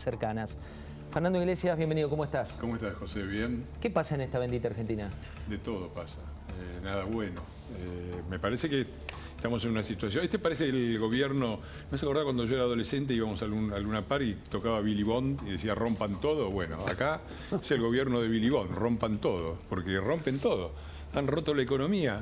cercanas. Fernando Iglesias, bienvenido, ¿cómo estás? ¿Cómo estás, José? ¿Bien? ¿Qué pasa en esta bendita Argentina? De todo pasa, nada bueno. Me parece que estamos en una situación... parece el gobierno... ¿Me has acordado cuando yo era adolescente íbamos a Luna Par y tocaba Billy Bond y decía rompan todo? Bueno, acá es el gobierno de Billy Bond, rompan todo, porque rompen todo. Han roto la economía,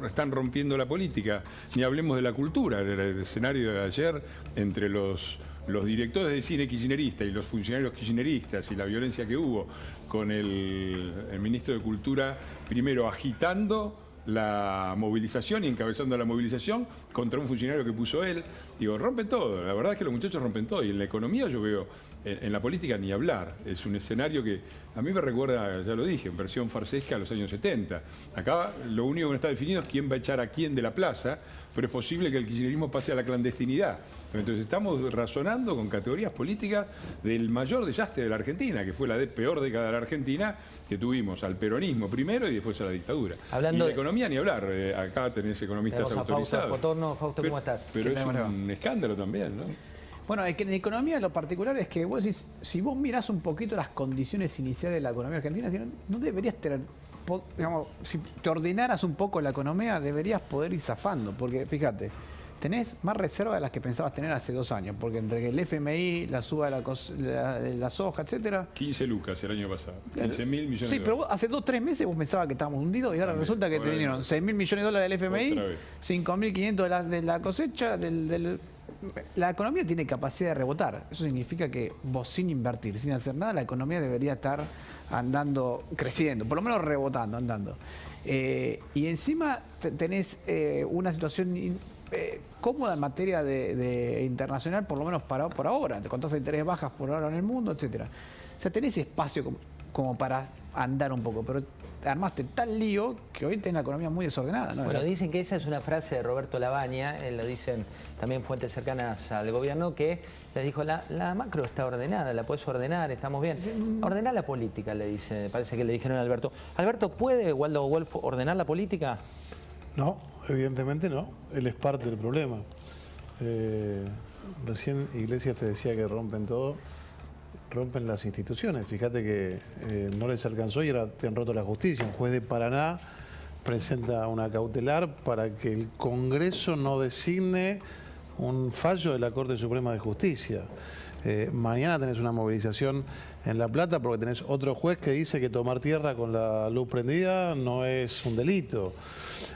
están rompiendo la política, ni hablemos de la cultura. El escenario de ayer entre los directores de cine kirchnerista y los funcionarios kirchneristas y la violencia que hubo con el ministro de Cultura, primero agitando la movilización y encabezando la movilización contra un funcionario que puso él. Digo, rompen todo, la verdad es que los muchachos rompen todo. Y en la economía yo veo, en la política ni hablar. Es un escenario que a mí me recuerda, ya lo dije, en versión farsesca a los años 70. Acá lo único que no está definido es quién va a echar a quién de la plaza, pero es posible que el kirchnerismo pase a la clandestinidad. Entonces estamos razonando con categorías políticas del mayor desastre de la Argentina, que fue la peor década de la Argentina, que tuvimos al peronismo primero y después a la dictadura. Hablando y de economía ni hablar, acá tenés economistas autorizados. Fausto, ¿cómo estás? Pero es un escándalo también, ¿no? Bueno, es que en economía lo particular es que vos decís, si vos mirás un poquito las condiciones iniciales de la economía argentina, no deberías tener, digamos, si te ordenaras un poco la economía, deberías poder ir zafando, porque fíjate, tenés más reserva de las que pensabas tener hace 2 años, porque entre el FMI, la suba de la soja, etcétera... 15 lucas el año pasado, 15.000 millones de dólares. Sí, pero vos, hace 2 o 3 meses vos pensabas que estábamos hundidos y ahora resulta que te vinieron 6.000 millones de dólares del FMI, 5.500 de la cosecha, La economía tiene capacidad de rebotar. Eso significa que vos sin invertir, sin hacer nada, la economía debería estar andando, creciendo, por lo menos rebotando, andando. Y encima tenés una situación cómoda en materia de internacional, por lo menos por ahora, con tasas de interés bajas por ahora en el mundo, etcétera. O sea, tenés espacio como para andar un poco, pero armaste tal lío que hoy tenés la economía muy desordenada, ¿no? Bueno, dicen que esa es una frase de Roberto Lavagna, lo dicen también fuentes cercanas al gobierno, que les dijo, la macro está ordenada, la podés ordenar, estamos bien. Ordená la política, le dice, parece que le dijeron a Alberto. ¿Alberto puede, Waldo Wolf, ordenar la política? No, evidentemente no. Él es parte del problema. Recién Iglesias te decía que rompen todo. Rompen las instituciones. Fíjate que no les alcanzó y ahora te han roto la justicia. Un juez de Paraná presenta una cautelar para que el Congreso no designe un fallo de la Corte Suprema de Justicia. Mañana tenés una movilización en La Plata porque tenés otro juez que dice que tomar tierra con la luz prendida no es un delito.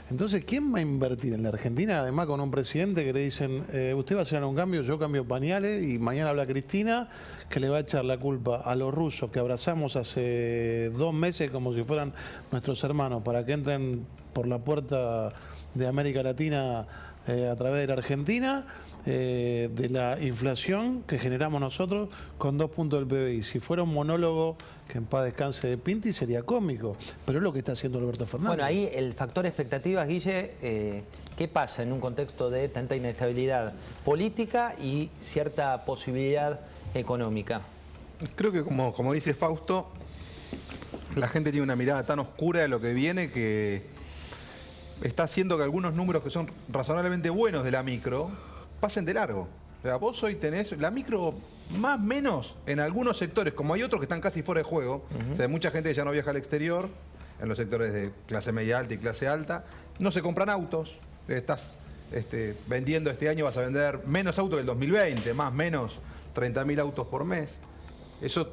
Entonces, ¿quién va a invertir en la Argentina? Además, con un presidente que le dicen, usted va a hacer un cambio, yo cambio pañales, y mañana habla Cristina, que le va a echar la culpa a los rusos que abrazamos hace 2 meses como si fueran nuestros hermanos para que entren por la puerta de América Latina a través de la Argentina, de la inflación que generamos nosotros con 2 puntos del PBI. Si fuera un monólogo que en paz descanse de Pinti sería cómico, pero es lo que está haciendo Alberto Fernández. Bueno, ahí el factor expectativas, Guille, ¿qué pasa en un contexto de tanta inestabilidad política y cierta posibilidad económica? Creo que como dice Fausto, la gente tiene una mirada tan oscura de lo que viene que está haciendo que algunos números que son razonablemente buenos de la micro pasen de largo. O sea, vos hoy tenés la micro más o menos en algunos sectores, como hay otros que están casi fuera de juego. O sea, hay mucha gente que ya no viaja al exterior, en los sectores de clase media alta y clase alta. No se compran autos. Estás vendiendo este año, vas a vender menos autos que el 2020, más o menos 30.000 autos por mes. Eso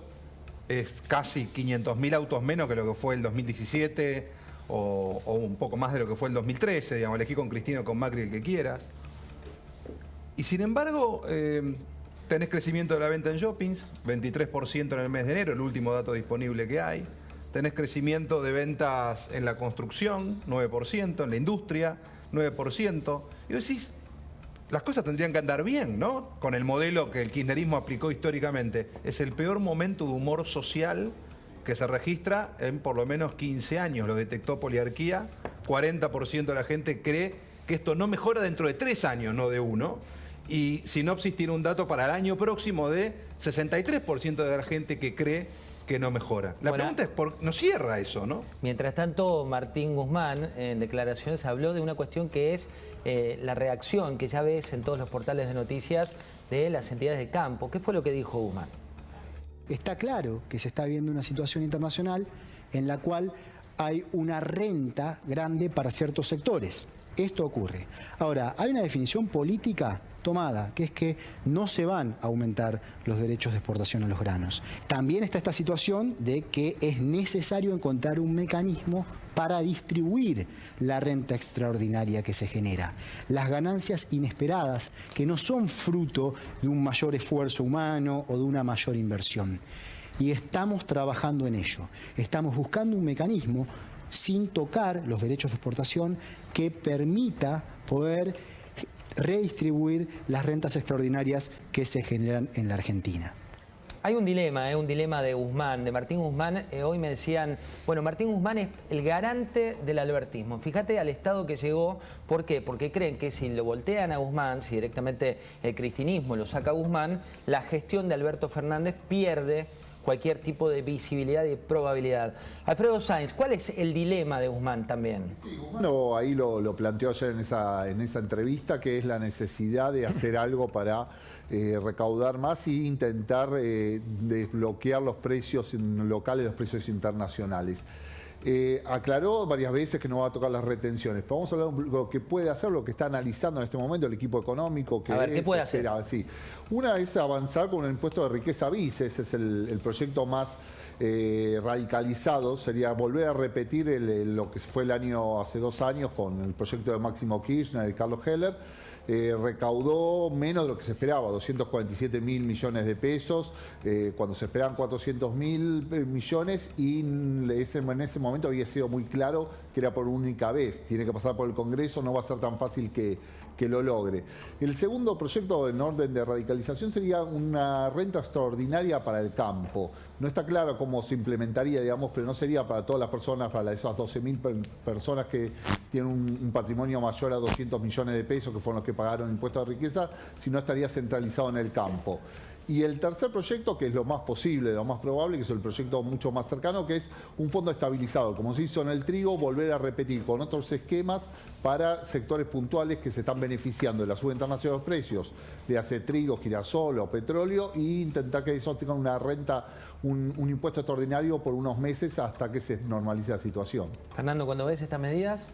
es casi 500.000 autos menos que lo que fue el 2017 o un poco más de lo que fue el 2013, digamos, elegí con Cristina o con Macri el que quieras. Y sin embargo, tenés crecimiento de la venta en shoppings, 23% en el mes de enero, el último dato disponible que hay. Tenés crecimiento de ventas en la construcción, 9%, en la industria, 9%. Y vos decís, las cosas tendrían que andar bien, ¿no? Con el modelo que el kirchnerismo aplicó históricamente. Es el peor momento de humor social que se registra en por lo menos 15 años. Lo detectó Poliarquía. 40% de la gente cree que esto no mejora dentro de 3 años, no de 1. Y Sinopsis tiene un dato para el año próximo de 63% de la gente que cree que no mejora. La pregunta es, no cierra eso, ¿no? Mientras tanto, Martín Guzmán, en declaraciones, habló de una cuestión que es la reacción que ya ves en todos los portales de noticias de las entidades de campo. ¿Qué fue lo que dijo Guzmán? está claro que se está viendo una situación internacional en la cual hay una renta grande para ciertos sectores. Esto ocurre. Ahora, hay una definición política tomada, que es que no se van a aumentar los derechos de exportación a los granos. También está esta situación de que es necesario encontrar un mecanismo para distribuir la renta extraordinaria que se genera. Las ganancias inesperadas, que no son fruto de un mayor esfuerzo humano o de una mayor inversión. Y estamos trabajando en ello. Estamos buscando un mecanismo sin tocar los derechos de exportación que permita poder redistribuir las rentas extraordinarias que se generan en la Argentina. Hay un dilema de Guzmán, de Martín Guzmán. Hoy me decían, bueno, Martín Guzmán es el garante del albertismo. Fíjate al estado que llegó. ¿Por qué? Porque creen que si lo voltean a Guzmán, si directamente el cristinismo lo saca a Guzmán, la gestión de Alberto Fernández pierde cualquier tipo de visibilidad y probabilidad. Alfredo Sainz, ¿cuál es el dilema de Guzmán también? Sí, Guzmán ahí lo planteó ayer en esa entrevista, que es la necesidad de hacer algo para recaudar más e intentar desbloquear los precios locales, los precios internacionales. Aclaró varias veces que no va a tocar las retenciones, pero vamos a hablar de lo que puede hacer, lo que está analizando en este momento el equipo económico. A ver, ¿qué puede hacer? Sí. Una es avanzar con el impuesto de riqueza BIS, ese es el proyecto más radicalizado, sería volver a repetir lo que fue hace 2 años con el proyecto de Máximo Kirchner y Carlos Heller. Recaudó menos de lo que se esperaba, 247.000 millones de pesos, cuando se esperaban 400.000 millones, y en ese momento había sido muy claro que era por única vez. Tiene que pasar por el Congreso, no va a ser tan fácil que lo logre. El segundo proyecto en orden de radicalización sería una renta extraordinaria para el campo. No está claro cómo se implementaría, digamos, pero no sería para todas las personas, para esas 12.000 personas que tienen un patrimonio mayor a 200 millones de pesos, que fueron los que pagaron impuestos de riqueza, sino estaría centralizado en el campo. Y el tercer proyecto, que es lo más posible, lo más probable, que es el proyecto mucho más cercano, que es un fondo estabilizador, como se hizo en el trigo, volver a repetir con otros esquemas para sectores puntuales que se están beneficiando de la suba internacional de los precios, de hacer trigo, girasol o petróleo, e intentar que eso tenga una renta, un impuesto extraordinario por unos meses hasta que se normalice la situación. Fernando, cuando ves estas medidas...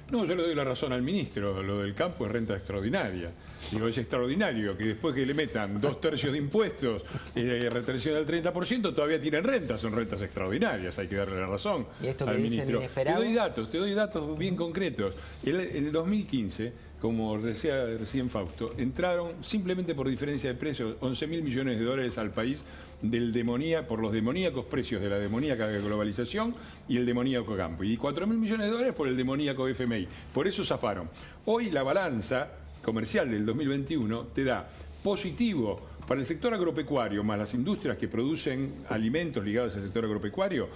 No, yo le doy la razón al ministro, lo del campo es renta extraordinaria. Digo, es extraordinario que después que le metan 2/3 de impuestos, retención del 30%, todavía tienen rentas, son rentas extraordinarias, hay que darle la razón ¿Y esto que al dicen ministro. inesperado? Te doy datos bien concretos. En el 2015, como decía recién Fausto, entraron simplemente por diferencia de precios 11.000 millones de dólares al país por los demoníacos precios de la demoníaca globalización y el demoníaco campo. Y 4.000 millones de dólares por el demoníaco FMI. Por eso zafaron. Hoy la balanza comercial del 2021 te da positivo para el sector agropecuario, más las industrias que producen alimentos ligados al sector agropecuario,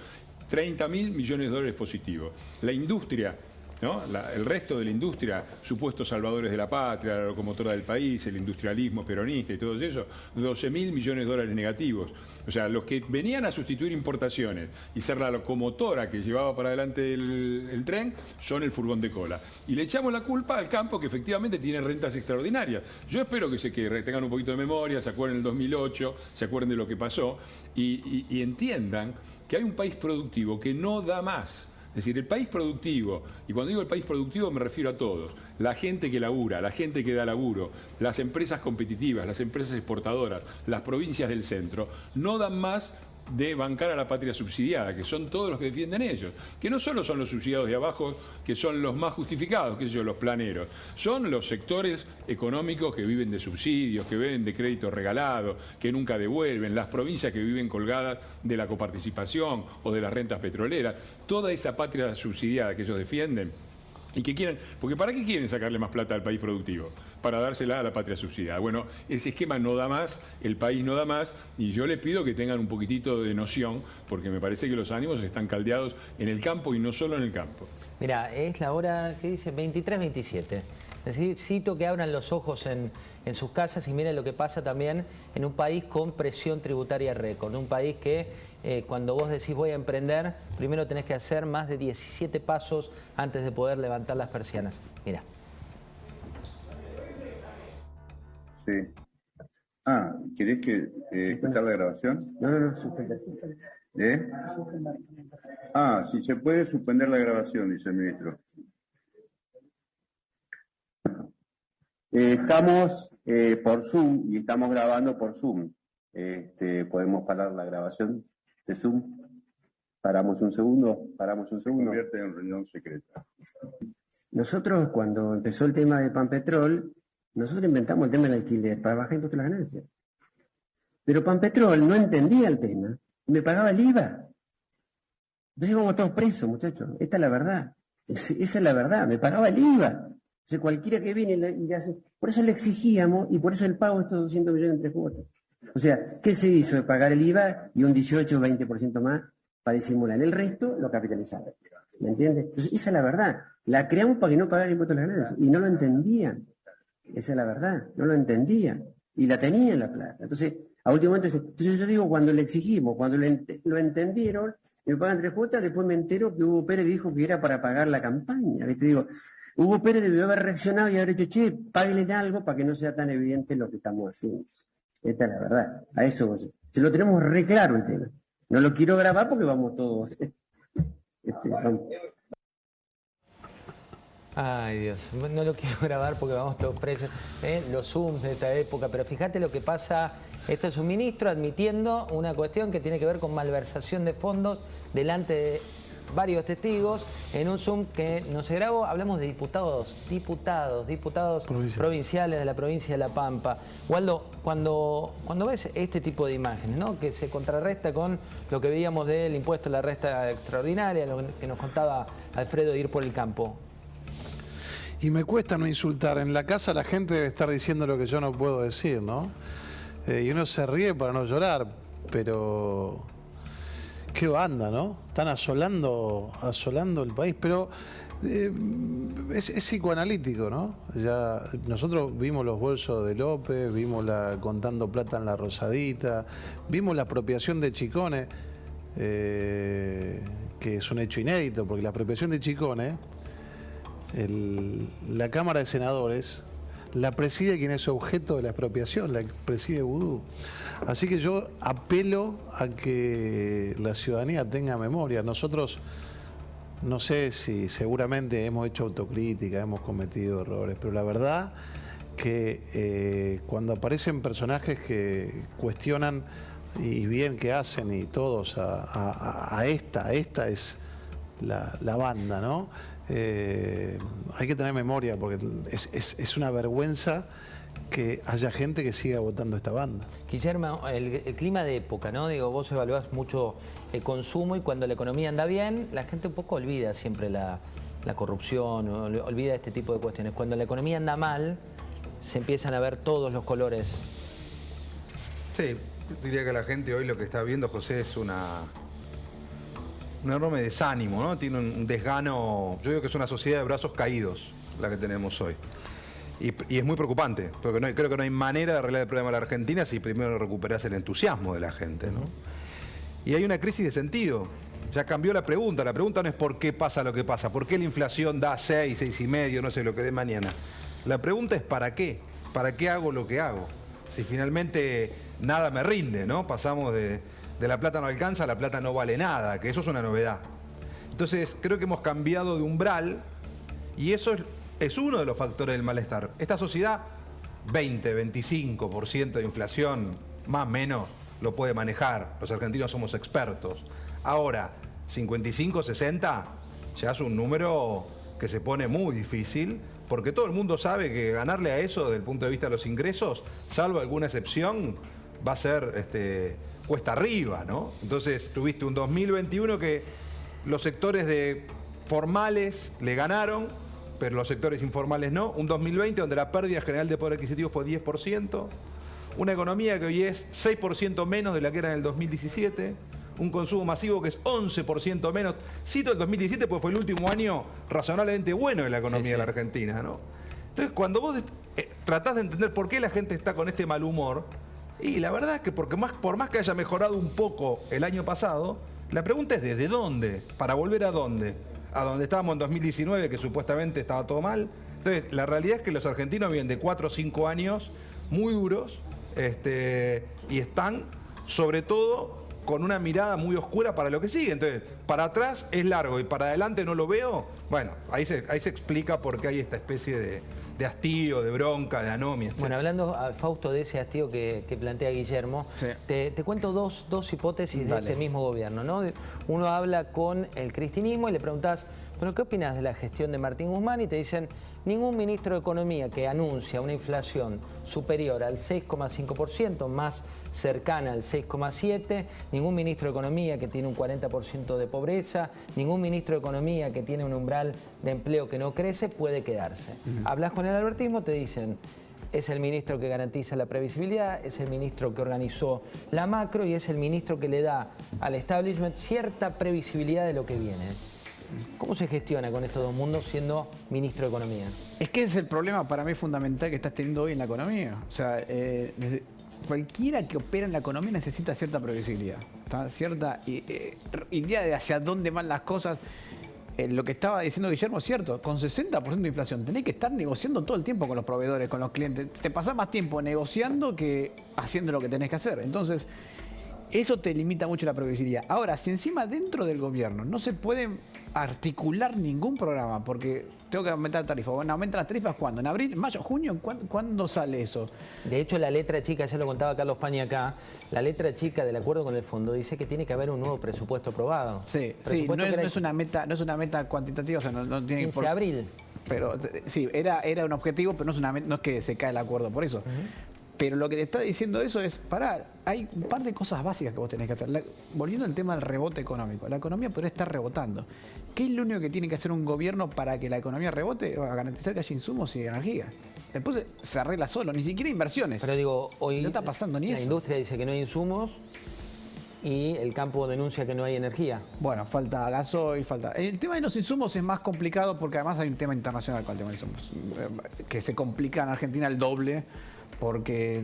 30.000 millones de dólares positivos. La industria, ¿no? El resto de la industria, supuestos salvadores de la patria, la locomotora del país, el industrialismo peronista y todo eso, 12.000 millones de dólares negativos. O sea, los que venían a sustituir importaciones y ser la locomotora que llevaba para adelante el tren, son el furgón de cola. Y le echamos la culpa al campo, que efectivamente tiene rentas extraordinarias. Yo espero que tengan un poquito de memoria, se acuerden del 2008, se acuerden de lo que pasó y entiendan que hay un país productivo que no da más. Es decir, el país productivo, y cuando digo el país productivo me refiero a todos, la gente que labura, la gente que da laburo, las empresas competitivas, las empresas exportadoras, las provincias del centro, no dan más de bancar a la patria subsidiada, que son todos los que defienden ellos, que no solo son los subsidiados de abajo, que son los más justificados, que son los planeros, son los sectores económicos que viven de subsidios, que viven de créditos regalados, que nunca devuelven, las provincias que viven colgadas de la coparticipación o de las rentas petroleras, toda esa patria subsidiada que ellos defienden y que quieren, porque ¿para qué quieren sacarle más plata al país productivo? Para dársela a la patria subsidiada. Bueno, ese esquema no da más, el país no da más, y yo les pido que tengan un poquitito de noción, porque me parece que los ánimos están caldeados en el campo y no solo en el campo. Mira, es la hora, ¿qué dice? 23:27. Necesito que abran los ojos en sus casas y miren lo que pasa también en un país con presión tributaria récord, un país que cuando vos decís voy a emprender, primero tenés que hacer más de 17 pasos antes de poder levantar las persianas. Mira. Sí. ¿Querés que escuchar la grabación? No, suspender. Si se puede suspender la grabación, dice el ministro. Estamos por Zoom y estamos grabando por Zoom. ¿Podemos parar la grabación de Zoom? Paramos un segundo. Se convierte en reunión secreta. Nosotros, cuando empezó el tema de Panpetrol, nosotros inventamos el tema del alquiler para bajar impuestos a las ganancias. Pero Panpetrol no entendía el tema y me pagaba el IVA. Entonces íbamos todos presos, muchachos. Esta es la verdad. Esa es la verdad. Me pagaba el IVA. Entonces cualquiera que viene y le hace... Por eso le exigíamos y por eso el pago de estos 200 millones en 3 cuotas. O sea, ¿qué se hizo? De pagar el IVA y un 18 o 20% más para disimular. El resto lo capitalizaron. ¿Me entiendes? Entonces, esa es la verdad. La creamos para que no pagara impuestos a las ganancias. Y no lo entendían. Esa es la verdad. No lo entendían. Y la tenían la plata. Entonces, a último momento, entonces yo digo, cuando le exigimos, cuando lo entendieron, me pagan 3 cuotas, después me entero que Hugo Pérez dijo que era para pagar la campaña. ¿Viste? Digo, Hugo Pérez debió haber reaccionado y haber dicho, che, páguenle algo para que no sea tan evidente lo que estamos haciendo. Esta es la verdad. A eso voy. Se lo tenemos re claro el tema. No lo quiero grabar porque vamos todos. Vamos. Ay, Dios, no lo quiero grabar porque vamos todos presos. Los Zooms de esta época, pero fíjate lo que pasa. Esto es un ministro admitiendo una cuestión que tiene que ver con malversación de fondos delante de varios testigos en un Zoom que no se grabó. Hablamos de diputados provinciales de la provincia de La Pampa. Waldo, cuando ves este tipo de imágenes, ¿no?, que se contrarresta con lo que veíamos del impuesto a la renta extraordinaria, lo que nos contaba Alfredo de ir por el campo. Y me cuesta no insultar. En la casa la gente debe estar diciendo lo que yo no puedo decir, ¿no? Y uno se ríe para no llorar, pero qué banda, ¿no? Están asolando el país, pero es psicoanalítico, ¿no? Ya nosotros vimos los bolsos de López, vimos contando plata en la Rosadita, vimos la apropiación de Chicone, que es un hecho inédito, porque la apropiación de Chicone, la Cámara de Senadores la preside quien es objeto de la expropiación, la preside Vudú. Así que yo apelo a que la ciudadanía tenga memoria. Nosotros, no sé si seguramente hemos hecho autocrítica, hemos cometido errores, pero la verdad que cuando aparecen personajes que cuestionan y bien que hacen y todos esta es la banda, ¿no? Hay que tener memoria porque es una vergüenza que haya gente que siga votando esta banda. Guillermo, el clima de época, ¿no? Digo, vos evaluás mucho el consumo y cuando la economía anda bien, la gente un poco olvida siempre la corrupción, olvida este tipo de cuestiones. Cuando la economía anda mal, se empiezan a ver todos los colores. Sí, diría que la gente hoy lo que está viendo, José, es un enorme desánimo, ¿no? Tiene un desgano. Yo digo que es una sociedad de brazos caídos la que tenemos hoy. Y es muy preocupante, porque creo que no hay manera de arreglar el problema de la Argentina si primero recuperás el entusiasmo de la gente, ¿no? Y hay una crisis de sentido. Ya cambió la pregunta no es por qué pasa lo que pasa, por qué la inflación da 6, 6,5, no sé lo que dé mañana. La pregunta es ¿para qué? ¿Para qué hago lo que hago? Si finalmente nada me rinde, ¿no? Pasamos de la plata no alcanza a la plata no vale nada, que eso es una novedad. Entonces creo que hemos cambiado de umbral y eso es uno de los factores del malestar. Esta sociedad, 20, 25% de inflación, más o menos, lo puede manejar. Los argentinos somos expertos. Ahora, 55, 60, ya es un número que se pone muy difícil, porque todo el mundo sabe que ganarle a eso desde el punto de vista de los ingresos, salvo alguna excepción, va a ser cuesta arriba, ¿no? Entonces tuviste un 2021 que los sectores formales le ganaron, pero los sectores informales no. Un 2020 donde la pérdida general de poder adquisitivo fue 10%. Una economía que hoy es 6% menos de la que era en el 2017. Un consumo masivo que es 11% menos. Cito el 2017 porque fue el último año razonablemente bueno de la economía de la Argentina, ¿no? Entonces, cuando vos tratás de entender por qué la gente está con este mal humor, y la verdad es que por más que haya mejorado un poco el año pasado, la pregunta es ¿desde dónde? ¿Para volver a dónde? A donde estábamos en 2019, que supuestamente estaba todo mal. Entonces, la realidad es que los argentinos vienen de 4 o 5 años muy duros, y están, sobre todo, con una mirada muy oscura para lo que sigue. Entonces, para atrás es largo y para adelante no lo veo. Bueno, ahí se explica por qué hay esta especie de hastío, de bronca, de anomia, etc. Bueno, hablando, Fausto, de ese hastío que plantea Guillermo, sí, te cuento dos hipótesis de este mismo gobierno, ¿no? Uno habla con el cristinismo y le preguntás, bueno, ¿qué opinas de la gestión de Martín Guzmán? Y te dicen, ningún ministro de Economía que anuncia una inflación superior al 6,5%, más cercana al 6,7%, ningún ministro de Economía que tiene un 40% de pobreza, ningún ministro de Economía que tiene un umbral de empleo que no crece, puede quedarse. Hablas con el albertismo, te dicen, es el ministro que garantiza la previsibilidad, es el ministro que organizó la macro y es el ministro que le da al establishment cierta previsibilidad de lo que viene. ¿Cómo se gestiona con estos dos mundos siendo ministro de Economía? Es que es el problema para mí fundamental que estás teniendo hoy en la economía. O sea, cualquiera que opera en la economía necesita cierta previsibilidad, cierta idea de hacia dónde van las cosas. Lo que estaba diciendo Guillermo es cierto, con 60% de inflación tenés que estar negociando todo el tiempo con los proveedores, con los clientes. Te pasás más tiempo negociando que haciendo lo que tenés que hacer. Entonces, eso te limita mucho la previsibilidad. Ahora, si encima dentro del gobierno no se puede articular ningún programa, porque tengo que aumentar la tarifa. Bueno, ¿aumentan las tarifas cuándo? ¿En abril, mayo, junio? ¿Cuándo sale eso? De hecho, la letra chica, ya lo contaba Carlos Pañi acá, la letra chica del acuerdo con el fondo dice que tiene que haber un nuevo presupuesto aprobado. Sí, no es una meta cuantitativa, o sea, no tiene 15 de abril. Pero sí, era un objetivo, pero no es que se cae el acuerdo por eso. Pero lo que te está diciendo eso es, pará, hay un par de cosas básicas que vos tenés que hacer. Volviendo al tema del rebote económico, la economía podría estar rebotando. ¿Qué es lo único que tiene que hacer un gobierno para que la economía rebote? A garantizar que haya insumos y energía. Después se arregla solo, ni siquiera inversiones. Pero digo, hoy no está pasando ni eso. La industria dice que no hay insumos y el campo denuncia que no hay energía. Bueno, falta gasoil, falta... El tema de los insumos es más complicado porque además hay un tema internacional con el tema de insumos, que se complica en Argentina el doble, porque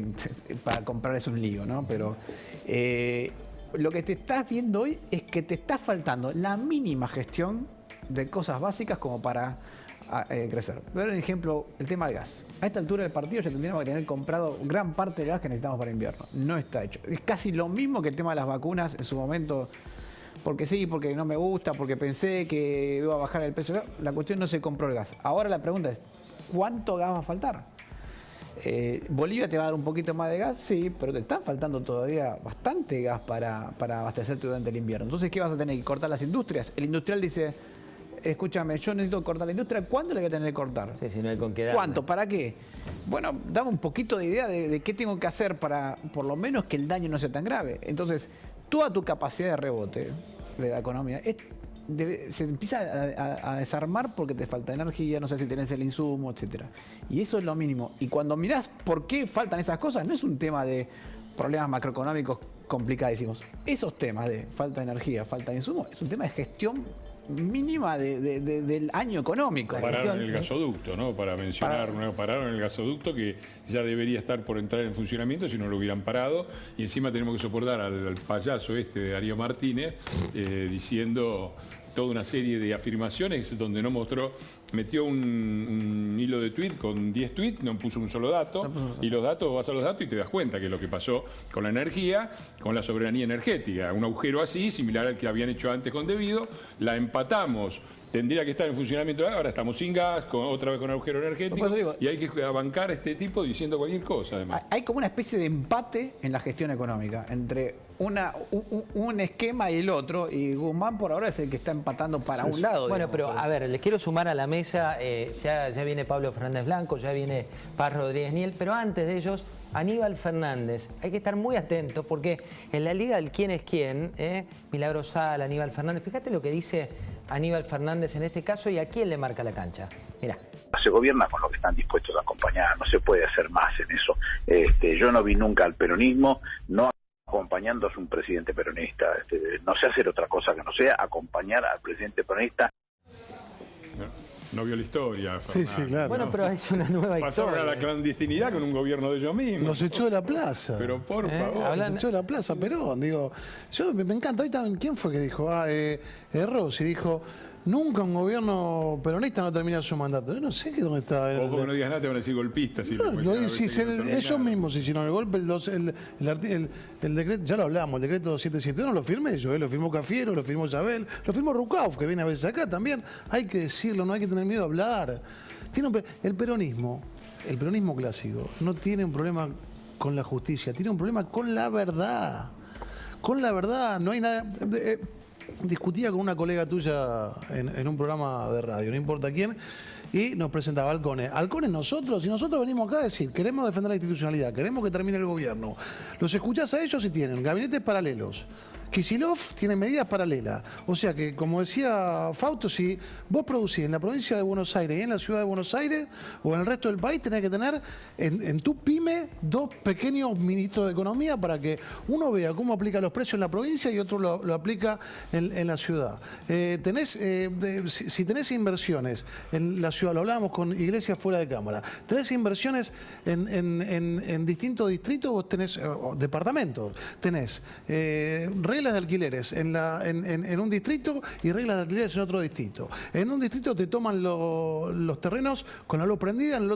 para comprar es un lío, ¿no? Pero lo que te estás viendo hoy es que te está faltando la mínima gestión de cosas básicas como para crecer. Voy a dar un ejemplo, el tema del gas. A esta altura del partido ya tendríamos que tener comprado gran parte del gas que necesitamos para invierno. No está hecho. Es casi lo mismo que el tema de las vacunas en su momento, porque sí, porque no me gusta, porque pensé que iba a bajar el precio. La cuestión no se compró el gas. Ahora la pregunta es, ¿cuánto gas va a faltar? Bolivia te va a dar un poquito más de gas, sí, pero te está faltando todavía bastante gas para abastecerte durante el invierno. Entonces, ¿qué vas a tener que cortar las industrias? El industrial dice, escúchame, yo necesito cortar la industria, ¿cuándo le voy a tener que cortar? Sí, si no hay con qué darle. ¿Cuánto? ¿Para qué? Bueno, dame un poquito de idea de qué tengo que hacer para, por lo menos, que el daño no sea tan grave. Entonces, toda tu capacidad de rebote de la economía se empieza a desarmar porque te falta energía, no sé si tenés el insumo, etcétera. Y eso es lo mínimo. Y cuando mirás por qué faltan esas cosas, no es un tema de problemas macroeconómicos complicadísimos. Esos temas de falta de energía, falta de insumo, es un tema de gestión mínima del año económico. Pararon el gasoducto, ¿no? Para mencionar, pararon el gasoducto que ya debería estar por entrar en funcionamiento si no lo hubieran parado, y encima tenemos que soportar al payaso de Darío Martínez diciendo toda una serie de afirmaciones donde no mostró, metió un hilo de tweet con 10 tweets, no puso un solo dato, y los datos, vas a los datos y te das cuenta que es lo que pasó con la energía, con la soberanía energética, un agujero así, similar al que habían hecho antes con Debido, la empatamos, tendría que estar en funcionamiento, ahora estamos sin gas, otra vez con agujero energético, y hay que bancar a este tipo diciendo cualquier cosa además. Hay como una especie de empate en la gestión económica, entre un esquema y el otro, y Guzmán por ahora es el que está empatando para un lado. Bueno, pero a ver, les quiero sumar a la mesa, ya viene Pablo Fernández Blanco, ya viene Paz Rodríguez Niel, pero antes de ellos, Aníbal Fernández. Hay que estar muy atentos porque en la liga del quién es quién, Milagro Sala, Aníbal Fernández, fíjate lo que dice Aníbal Fernández en este caso y a quién le marca la cancha. Mirá. Se gobierna con lo que están dispuestos a acompañar, no se puede hacer más en eso. Yo no vi nunca al peronismo, no acompañando a un presidente peronista. No sé hacer otra cosa que no sea acompañar al presidente peronista. No vio la historia, Fernando. Sí, claro. Bueno, pero es una nueva historia. Pasaron a la clandestinidad con un gobierno de ellos mismos. Nos echó de la plaza. Pero por favor. Nos echó de la plaza Perón. Digo, yo me encanta. Ahorita, ¿quién fue que dijo? Rossi dijo, Nunca un gobierno peronista no termina su mandato. Yo no sé dónde está. Ojo que no digas nada, te van a decir golpistas. Ellos mismos hicieron el golpe, el decreto, ya lo hablamos, el decreto 277 no lo firmé yo, lo firmó Cafiero, lo firmó Isabel, lo firmó Rucauf, que viene a veces acá también. Hay que decirlo, no hay que tener miedo a hablar. El peronismo clásico no tiene un problema con la justicia, tiene un problema con la verdad. Con la verdad, no hay nada. Discutía con una colega tuya en un programa de radio, no importa quién, y nos presentaba Halcones. Halcones nosotros, y nosotros venimos acá a decir, queremos defender la institucionalidad, queremos que termine el gobierno. Los escuchás a ellos y tienen gabinetes paralelos. Kicillof tiene medidas paralelas. O sea que, como decía Fausto, si vos producís en la provincia de Buenos Aires y en la ciudad de Buenos Aires o en el resto del país, tenés que tener en tu pyme 2 pequeños ministros de Economía para que uno vea cómo aplica los precios en la provincia y otro lo aplica en la ciudad. Si tenés inversiones en la ciudad, lo hablábamos con Iglesias fuera de cámara, tenés inversiones en distintos distritos, vos tenés departamentos, tenés reglas de alquileres en un distrito y reglas de alquileres en otro distrito. En un distrito te toman los terrenos con la luz prendida, en el otro